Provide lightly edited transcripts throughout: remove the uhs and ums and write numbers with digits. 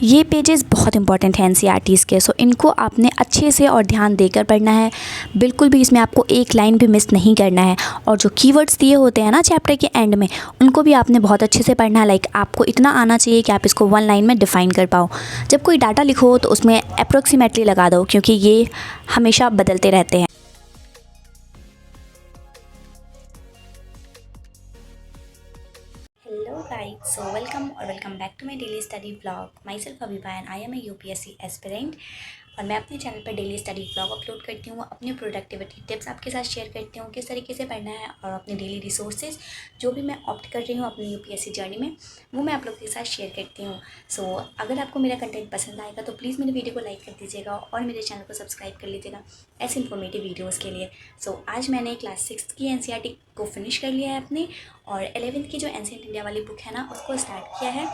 ये पेजेस बहुत इंपॉर्टेंट हैं एनसीईआरटीज़ के, सो इनको आपने अच्छे से और ध्यान देकर पढ़ना है। बिल्कुल भी इसमें आपको एक लाइन भी मिस नहीं करना है। और जो कीवर्ड्स दिए होते हैं ना चैप्टर के एंड में, उनको भी आपने बहुत अच्छे से पढ़ना है। लाइक आपको इतना आना चाहिए कि आप इसको 1 लाइन में डिफ़ाइन कर पाओ। जब कोई डाटा लिखो तो उसमें अप्रोक्सीमेटली लगा दो, क्योंकि ये हमेशा बदलते रहते हैं। Hello guys, so welcome back to my daily study vlog. Myself Abiba and I am a UPSC aspirant. और मैं अपने चैनल पर डेली स्टडी व्लॉग अपलोड करती हूँ, अपनी प्रोडक्टिविटी टिप्स आपके साथ शेयर करती हूँ, किस तरीके से पढ़ना है, और अपने डेली रिसोर्सेज जो भी मैं ऑप्ट कर रही हूँ अपनी यूपीएससी जर्नी में, वो मैं आप लोग के साथ शेयर करती हूँ। सो अगर आपको मेरा कंटेंट पसंद आएगा तो प्लीज़ मेरे वीडियो को लाइक कर दीजिएगा और मेरे चैनल को सब्सक्राइब कर लीजिएगा ऐसे इन्फॉर्मेटिव वीडियोज़ के लिए। सो आज मैंने क्लास 6 की एनसीईआरटी को फिनिश कर लिया है अपने, और 11th की जो एंशिएंट इंडिया वाली बुक है ना, उसको स्टार्ट किया है।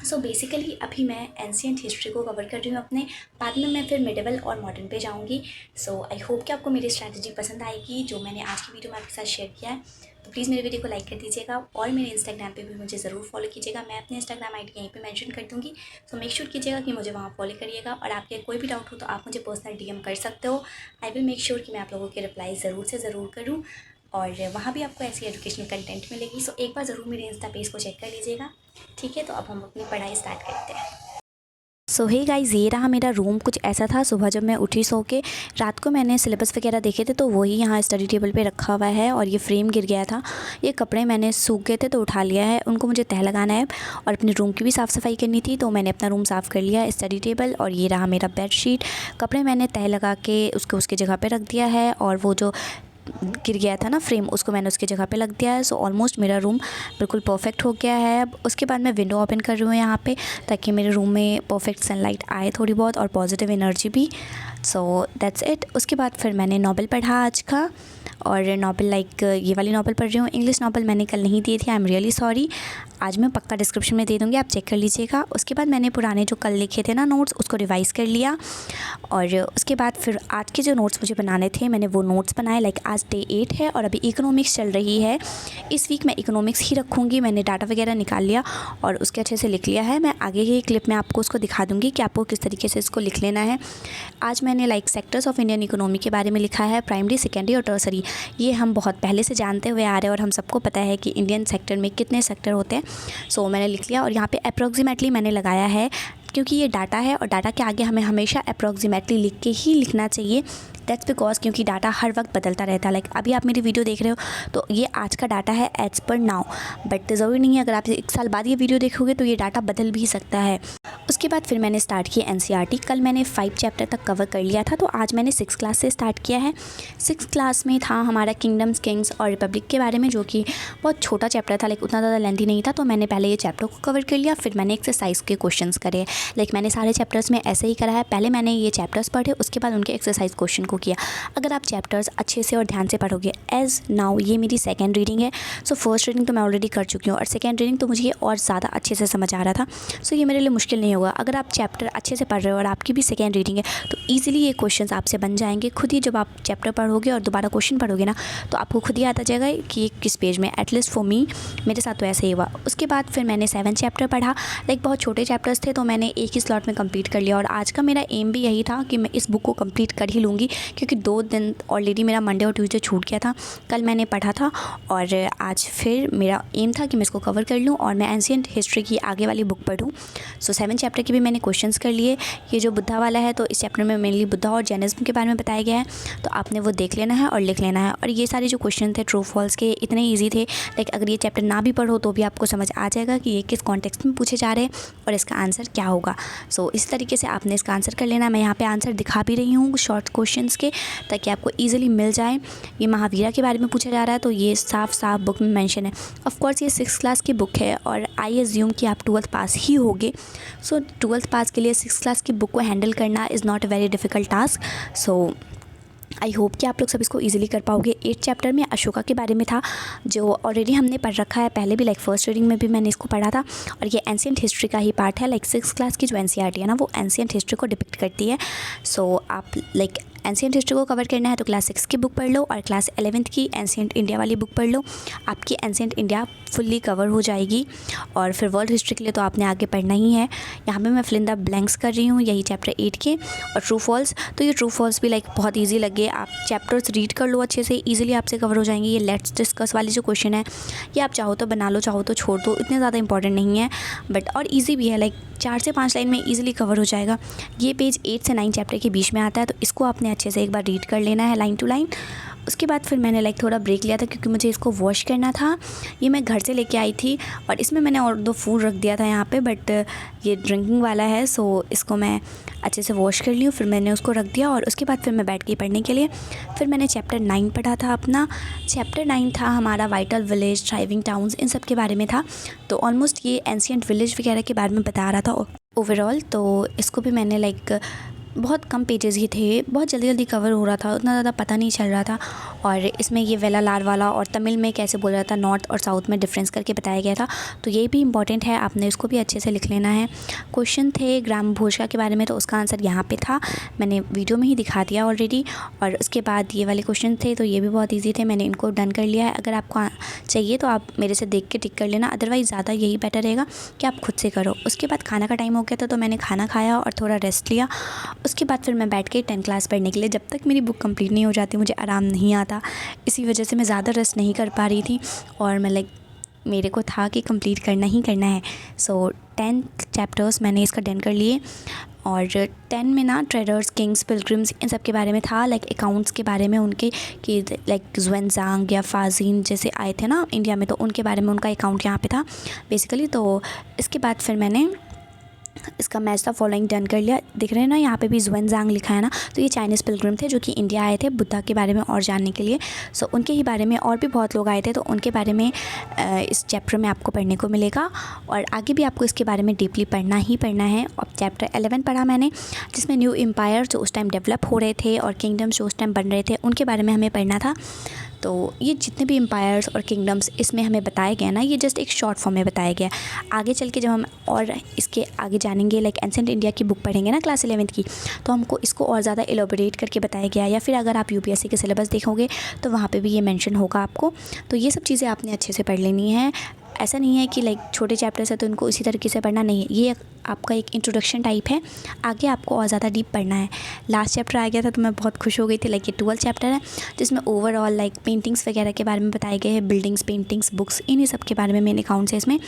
सो बेसिकली अभी मैं एंशिएंट हिस्ट्री को कवर कर रही हूँ अपने, बाद में मैं फिर मिडिवल और मॉडर्न पे जाऊँगी। सो आई होप कि आपको मेरी स्ट्रैटेजी पसंद आएगी जो मैंने आज की वीडियो में आपके साथ शेयर किया है। तो प्लीज़ मेरे वीडियो को लाइक कर दीजिएगा और मेरे इंस्टाग्राम पे भी मुझे ज़रूर फॉलो कीजिएगा। मैं अपने इंस्टाग्राम आईडी यहीं पे मेंशन कर दूँगी, सो मेक श्योर कीजिएगा कि मुझे वहाँ फॉलो करिएगा। और आपके कोई भी डाउट हो तो आप मुझे पर्सनल डीएम कर सकते हो। आई विल मेक श्योर कि मैं आप लोगों के रिप्लाई ज़रूर से ज़रूर करूँ, और वहाँ भी आपको ऐसी एजुकेशनल कंटेंट मिलेगी। सो एक बार ज़रूर मेरे इंस्टा पेज को चेक कर लीजिएगा, ठीक है। तो अब हम अपनी पढ़ाई स्टार्ट करते हैं। सो हे गाइस, ये रहा मेरा रूम। कुछ ऐसा था। सुबह जब मैं उठी सो के, रात को मैंने सिलेबस वगैरह देखे थे तो वही यहाँ स्टडी टेबल पे रखा हुआ है, और ये फ्रेम गिर गया था। ये कपड़े मैंने सूख गए थे तो उठा लिया है, उनको मुझे तह लगाना है, और अपने रूम की भी साफ़ सफाई करनी थी तो मैंने अपना रूम साफ़ कर लिया, स्टडी टेबल। और ये रहा मेरा बेडशीट। कपड़े मैंने तह लगा के उसको उसकी जगह पर रख दिया है, और वो जो गिर गया था ना फ्रेम, उसको मैंने उसकी जगह पे लग दिया है। सो ऑलमोस्ट मेरा रूम बिल्कुल परफेक्ट हो गया है। अब उसके बाद मैं विंडो ओपन कर रही हूँ यहाँ पे, ताकि मेरे रूम में परफेक्ट सनलाइट आए थोड़ी बहुत, और पॉजिटिव एनर्जी भी। So that's it. उसके बाद फिर मैंने नॉवल पढ़ा आज का, और नॉवल लाइक ये वाली नॉवल पढ़ रही हूँ। इंग्लिश नॉवल मैंने कल नहीं दी थी, आई एम रियली सॉरी। आज मैं पक्का डिस्क्रिप्शन में दे दूँगी, आप चेक कर लीजिएगा। उसके बाद मैंने पुराने जो कल लिखे थे ना नोट्स, उसको रिवाइज़ कर लिया। और उसके बाद फिर आज के जो नोट्स मुझे बनाने थे, मैंने वो नोट्स बनाए। लाइक आज डे 8 है और अभी इकोनॉमिक्स चल रही है। इस वीक मैं इकोनॉमिक्स ही रखूँगी। मैंने डाटा वगैरह निकाल लिया और उसके अच्छे से लिख लिया है। मैं आगे की क्लिप में आपको उसको दिखा दूँगी कि आपको किस तरीके से इसको लिख लेना है। आज मैंने like sectors of Indian economy के बारे में लिखा है, प्राइमरी, सेकेंडरी और टर्सरी। ये हम बहुत पहले से जानते हुए आ रहे हैं, और हम सबको पता है कि इंडियन सेक्टर में कितने सेक्टर होते हैं। सो मैंने लिख लिया, और यहाँ पे अप्रॉक्सीमेटली मैंने लगाया है, क्योंकि ये डाटा है और डाटा के आगे हमें हमेशा अप्रॉक्सीमेटली लिख के ही लिखना चाहिए। दैट्स बिकॉज क्योंकि डाटा हर वक्त बदलता रहता है। लाइक अभी आप मेरी वीडियो देख रहे हो तो ये आज का डाटा है एज पर नाउ, बट ज़रूरी नहीं है अगर आप 1 साल बाद ये वीडियो देखोगे तो ये डाटा बदल भी सकता है। उसके बाद फिर मैंने स्टार्ट किया एनसीईआरटी। कल मैंने 5 चैप्टर तक कवर कर लिया था, तो आज मैंने 6 क्लास से स्टार्ट किया है। 6 क्लास में था हमारा किंगडम्स, किंग्स और रिपब्लिक के बारे में, जो कि बहुत छोटा चैप्टर था, लाइक उतना ज़्यादा लेंथी नहीं था। तो मैंने पहले ये चैप्टर को कवर कर लिया, फिर मैंने एक्सरसाइज के क्वेश्चंस करे। लाइक मैंने सारे चैप्टर्स में ऐसे ही करा है, पहले मैंने ये चैप्टर्स पढ़े, उसके बाद उनके एक्सरसाइज क्वेश्चन को किया। अगर आप चैप्टर्स अच्छे से और ध्यान से पढ़ोगे, एज नाउ ये मेरी सेकेंड रीडिंग है। सो फर्स्ट रीडिंग तो मैं ऑलरेडी कर चुकी हूँ, और सेकेंड रीडिंग तो मुझे ये और ज़्यादा अच्छे से समझ आ रहा था। सो ये मेरे लिए मुश्किल नहीं होगा। अगर आप चैप्टर अच्छे से पढ़ रहे हो और आपकी भी सेकेंड रीडिंग है तो ईजिली ये क्वेश्चंस आपसे बन जाएंगे खुद ही। जब आप चैप्टर पढ़ोगे और दोबारा क्वेश्चन पढ़ोगे ना, तो आपको खुद ही आता जाएगा कि ये किस पेज में। एटलीस्ट फॉर मी, मेरे साथ तो ऐसे ही हुआ। उसके बाद फिर मैंने 7 चैप्टर पढ़ा। लाइक बहुत छोटे चैप्टर्स थे, तो मैंने एक ही स्लॉट में कंप्लीट कर लिया। और आज का मेरा एम भी यही था कि मैं इस बुक को कंप्लीट कर ही लूँगी, क्योंकि 2 दिन ऑलरेडी मेरा मंडे और ट्यूसडे छूट गया था। कल मैंने पढ़ा था, और आज फिर मेरा एम था कि मैं इसको कवर कर लूँ और मैं एंशिएंट हिस्ट्री की आगे वाली बुक पढ़ूँ। सो 7 चैप्टर के भी मैंने क्वेश्चंस कर लिए। ये जो बुद्धा वाला है, तो इस चैप्टर में मेनली बुद्धा और जैनिज्म के बारे में बताया गया है, तो आपने वो देख लेना है और लिख लेना है। और ये सारे जो क्वेश्चन थे ट्रू फॉल्स के, इतने ईजी थे। लाइक अगर ये चैप्टर ना भी पढ़ो तो भी आपको समझ आ जाएगा कि ये किस कॉन्टेक्स्ट में पूछे जा रहे हैं और इसका आंसर क्या होगा। सो इस तरीके से आपने इसका आंसर कर लेना। मैं यहाँ पे आंसर दिखा भी रही हूँ शॉर्ट क्वेश्चंस के, ताकि आपको ईजिली मिल जाए। ये महावीरा के बारे में पूछा जा रहा है, तो ये साफ साफ बुक में मेंशन है। ऑफ कोर्स ये 6 क्लास की बुक है, और आई एज्यूम कि आप 12th पास ही होगे। सो 12th पास के लिए 6 क्लास की बुक को हैंडल करना is not a very difficult task. So I hope कि आप लोग सब इसको ईजिली कर पाओगे। 8 चैप्टर में अशोका के बारे में था, जो ऑलरेडी हमने पढ़ रखा है पहले भी। लाइक फर्स्ट रीडिंग में भी मैंने इसको पढ़ा था, और ये एंशिएंट हिस्ट्री का ही पार्ट है। लाइक 6 क्लास की जो एनसीईआरटी है ना, वो एंशिएंट हिस्ट्री को डिपिक्ट करती है। सो आप लाइक एंशिएंट हिस्ट्री को कवर करना है तो क्लास 6 की बुक पढ़ लो और क्लास 11th की एंशिएंट इंडिया वाली बुक पढ़ लो, आपकी एंशिएंट इंडिया फुल्ली कवर हो जाएगी। और फिर वर्ल्ड हिस्ट्री के लिए तो आपने आगे पढ़ना ही है। यहाँ पे मैं फिल इन द ब्लैंक्स कर रही हूँ, यही चैप्टर 8 के। और ट्रू फॉल्स, तो ये ट्रू फॉल्स भी लाइक बहुत ईजी लगे, आप चैप्टर्स रीड कर लो अच्छे से, ईजिली आपसे कवर हो जाएंगे। ये लेट्स डिस्कस वाली जो क्वेश्चन है ये आप चाहो तो बना लो, चाहो तो छोड़ दो, इतने ज़्यादा इंपॉर्टेंट नहीं है बट और ईजी भी है, लाइक 4 से 5 लाइन में ईजिली कवर हो जाएगा। ये पेज 8 से 9 चैप्टर के बीच में आता है, तो इसको आपने अच्छे से एक बार रीड कर लेना है लाइन टू लाइन। उसके बाद फिर मैंने लाइक थोड़ा ब्रेक लिया था क्योंकि मुझे इसको वॉश करना था। ये मैं घर से लेके आई थी और इसमें मैंने और 2 फूड रख दिया था यहाँ पे, बट ये ड्रिंकिंग वाला है, सो इसको मैं अच्छे से वॉश कर ली हूँ। फिर मैंने उसको रख दिया और उसके बाद फिर मैं बैठ गई पढ़ने के लिए। फिर मैंने चैप्टर 9 पढ़ा था अपना। चैप्टर 9 था हमारा वाइटल विलेज, थ्राइविंग टाउन्स, इन सब के बारे में था। तो ऑलमोस्ट ये एंशिएंट विलेज वगैरह के बारे में बता रहा था ओवरऑल। तो इसको भी मैंने लाइक बहुत कम पेजेस ही थे, बहुत जल्दी जल्दी कवर हो रहा था, उतना ज़्यादा पता नहीं चल रहा था। और इसमें ये वेलालार वाला और तमिल में कैसे बोल रहा था, नॉर्थ और साउथ में डिफरेंस करके बताया गया था, तो ये भी इंपॉर्टेंट है, आपने इसको भी अच्छे से लिख लेना है। क्वेश्चन थे ग्राम भोजका के बारे में, तो उसका आंसर यहाँ पे था, मैंने वीडियो में ही दिखा दिया ऑलरेडी। और उसके बाद ये वाले क्वेश्चन थे, तो ये भी बहुत ईजी थे, मैंने इनको डन कर लिया है। अगर आपको चाहिए तो आप मेरे से देख के टिक कर लेना, अदरवाइज़ ज़्यादा यही बेटर रहेगा कि आप खुद से करो। उसके बाद खाना का टाइम हो गया था, तो मैंने खाना खाया और थोड़ा रेस्ट लिया। उसके बाद फिर मैं बैठ के 10 क्लास पढ़ने के लिए, जब तक मेरी बुक कंप्लीट नहीं हो जाती मुझे आराम नहीं आता, इसी वजह से मैं ज़्यादा रेस्ट नहीं कर पा रही थी। और मैं लाइक मेरे को था कि कंप्लीट करना ही करना है। सो 10 चैप्टर्स मैंने इसका डन कर लिए। और 10 में ना ट्रेडर्स, किंग्स, पिलग्रिम्स, इन सब के बारे में था, लाइक अकाउंट्स के बारे में उनके, कि लाइक ज़ुएनज़ांग या फ़ाज़ीन जैसे आए थे ना इंडिया में, तो उनके बारे में उनका अकाउंट यहाँ पे था बेसिकली। तो इसके बाद फिर मैंने इसका मैच द फॉलोइंग डन कर लिया। दिख रहे हैं ना यहाँ पे भी ज़ुएनज़ांग लिखा है ना, तो ये चाइनीज़ पिलग्रिम थे जो कि इंडिया आए थे बुद्धा के बारे में और जानने के लिए। सो उनके ही बारे में और भी बहुत लोग आए थे, तो उनके बारे में इस चैप्टर में आपको पढ़ने को मिलेगा। और आगे भी आपको इसके बारे में डीपली पढ़ना ही पढ़ना है। और चैप्टर 11 पढ़ा मैंने, जिसमें न्यू एम्पायर जो उस टाइम डेवलप हो रहे थे और किंगडम्स जो उस टाइम बन रहे थे, उनके बारे में हमें पढ़ना था। तो ये जितने भी एम्पायर्स और किंगडम्स इसमें हमें बताया गया ना, ये जस्ट एक शॉर्ट फॉर्म में बताया गया। आगे चल के जब हम और इसके आगे जानेंगे, लाइक एंशिएंट इंडिया की बुक पढ़ेंगे ना क्लास 11th की, तो हमको इसको और ज़्यादा एलोबरेट करके बताया गया। या फिर अगर आप यूपीएससी के सिलेबस देखोगे तो वहाँ पे भी ये मेंशन होगा आपको। तो ये सब चीज़ें आपने अच्छे से पढ़ लेनी है। ऐसा नहीं है कि लाइक छोटे चैप्टर्स है तो इनको इसी तरीके से पढ़ना नहीं है, ये आपका एक इंट्रोडक्शन टाइप है, आगे आपको और ज़्यादा डीप पढ़ना है। लास्ट चैप्टर आ गया था तो मैं बहुत खुश हो गई थी, लाइक ये 12 चैप्टर है जिसमें ओवरऑल लाइक पेंटिंग्स वगैरह के बारे में बताए गए हैं, बिल्डिंग्स, पेंटिंग्स, बुक्स, इन्हीं सब के बारे में मेन अकाउंट्स है इसमें।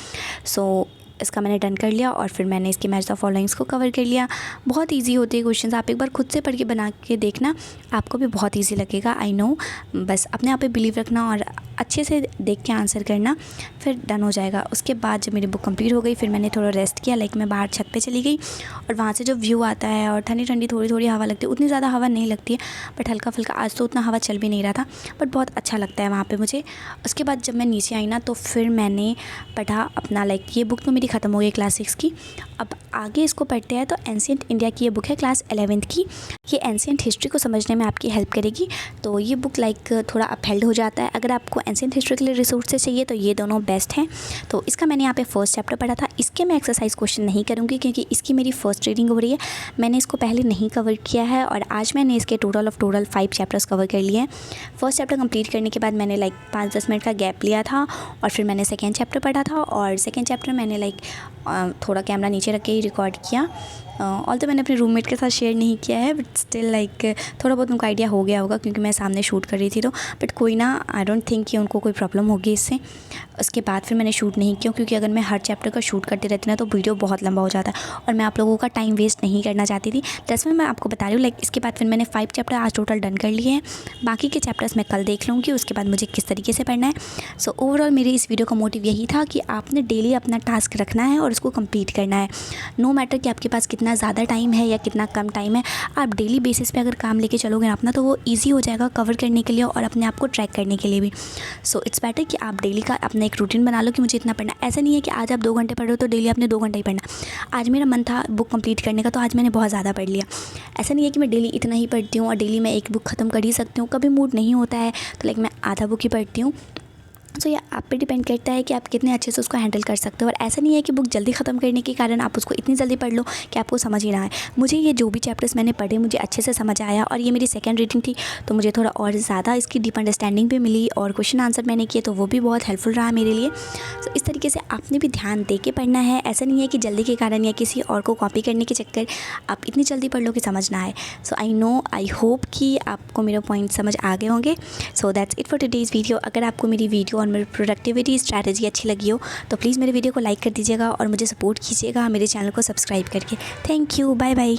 सो इसका मैंने डन कर लिया और फिर मैंने इसके मैच द फॉलोइंग्स को कवर कर लिया। बहुत इजी होते हैं क्वेश्चंस, आप एक बार खुद से पढ़ के बना के देखना, आपको भी बहुत इजी लगेगा, आई नो। बस अपने आप पे बिलीव रखना और अच्छे से देख के आंसर करना, फिर डन हो जाएगा। उसके बाद जब मेरी बुक कंप्लीट हो गई फिर मैंने थोड़ा रेस्ट किया, लाइक मैं बाहर छत पे चली गई और वहाँ से जो व्यू आता है और ठंडी ठंडी थोड़ी थोड़ी हवा लगती है, उतनी ज़्यादा हवा नहीं लगती है बट हल्का फुल्का, आज तो उतना हवा चल भी नहीं रहा था बट बहुत अच्छा लगता है वहाँ पर मुझे। उसके बाद जब मैं नीचे आई ना तो फिर मैंने पढ़ा अपना, लाइक ये बुक तो मेरी ख़त्म हो गई क्लास 6 की। अब आगे इसको पढ़ते हैं, तो एंशिएंट इंडिया की ये बुक है क्लास 11th की। ये एंशिएंट हिस्ट्री को समझने में आपकी हेल्प करेगी। तो ये बुक लाइक थोड़ा अपहेल्ड हो जाता है। अगर आपको एंशिएंट हिस्ट्री के लिए रिसोर्सेज चाहिए तो ये दोनों बेस्ट हैं। तो इसका मैंने यहाँ पे फर्स्ट चैप्टर पढ़ा था। इसके मैं एक्सरसाइज क्वेश्चन नहीं करूँगी क्योंकि इसकी मेरी फर्स्ट रीडिंग हो रही है, मैंने इसको पहले नहीं कवर किया है और आज मैंने इसके टोटल 5 चैप्टर्स कवर कर लिए हैं। फर्स्ट चैप्टर कंप्लीट करने के बाद मैंने लाइक 5-10 मिनट का गैप लिया था और फिर मैंने सेकेंड चैप्टर पढ़ा था। और सेकेंड चैप्टर मैंने लाइक थोड़ा कैमरा नीचे रख के ही रिकॉर्ड किया। ऑल तो मैंने अपने रूममेट के साथ शेयर नहीं किया है बट स्टिल लाइक थोड़ा बहुत उनको आइडिया हो गया होगा क्योंकि मैं सामने शूट कर रही थी। तो बट कोई ना, आई डोंट थिंक कि उनको कोई प्रॉब्लम होगी इससे। उसके बाद फिर मैंने शूट नहीं किया क्योंकि अगर मैं हर चैप्टर का शूट करती रहती ना तो वीडियो बहुत लंबा हो जाता है और मैं आप लोगों का टाइम वेस्ट नहीं करना चाहती थी। जैसे मैं आपको बता रही हूँ, लाइक इसके बाद फिर मैंने 5 चैप्टर आज टोटल डन कर लिए हैं। बाकी के चैप्टर्स मैं कल देख लूँगी उसके बाद मुझे किस तरीके से पढ़ना है। सो ओवरऑल मेरी इस वीडियो का मोटिव यही था कि आपने डेली अपना टास्क रखना है और उसको कंप्लीट करना है। नो मैटर कि आपके पास कितना ज़्यादा टाइम है या कितना कम टाइम है, आप डेली बेसिस पे अगर काम लेके चलोगे ना अपना, तो वो इजी हो जाएगा कवर करने के लिए और अपने आप को ट्रैक करने के लिए भी। सो इट्स बेटर कि आप डेली का अपना एक रूटीन बना लो कि मुझे इतना पढ़ना। ऐसा नहीं है कि आज आप 2 घंटे पढ़ रहे हो तो डेली आपने 2 घंटे ही पढ़ना। आज मेरा मन था बुक कंप्लीट करने का तो आज मैंने बहुत ज़्यादा पढ़ लिया। ऐसा नहीं है कि मैं डेली इतना ही पढ़ती हूँ और डेली मैं एक बुक ख़त्म कर ही सकती हूँ। कभी मूड नहीं होता है तो लाइक मैं आधा बुक ही पढ़ती हूँ। सो ये आप पे डिपेंड करता है कि आप कितने अच्छे से उसको हैंडल कर सकते हो। और ऐसा नहीं है कि बुक जल्दी ख़त्म करने के कारण आप उसको इतनी जल्दी पढ़ लो कि आपको समझ ही ना आए। मुझे ये जो भी चैप्टर्स मैंने पढ़े मुझे अच्छे से समझ आया, और ये मेरी सेकंड रीडिंग थी तो मुझे थोड़ा और ज़्यादा इसकी डीप अंडरस्टैंडिंग भी मिली, और क्वेश्चन आंसर मैंने किए तो वो भी बहुत हेल्पफुल रहा मेरे लिए। सो इस तरीके से आपने भी ध्यान दे के पढ़ना है। ऐसा नहीं है कि जल्दी के कारण या किसी और को कॉपी करने के चक्कर आप इतनी जल्दी पढ़ लो कि समझ ना आए। सो आई होप कि आपको मेरा पॉइंट समझ आ गए होंगे। So that's it for today's video. अगर आपको मेरी वीडियो और मेरी प्रोडक्टिविटी स्ट्रैटेजी अच्छी लगी हो तो प्लीज़ मेरे वीडियो को लाइक कर दीजिएगा और मुझे सपोर्ट कीजिएगा मेरे चैनल को सब्सक्राइब करके। Thank you, bye bye.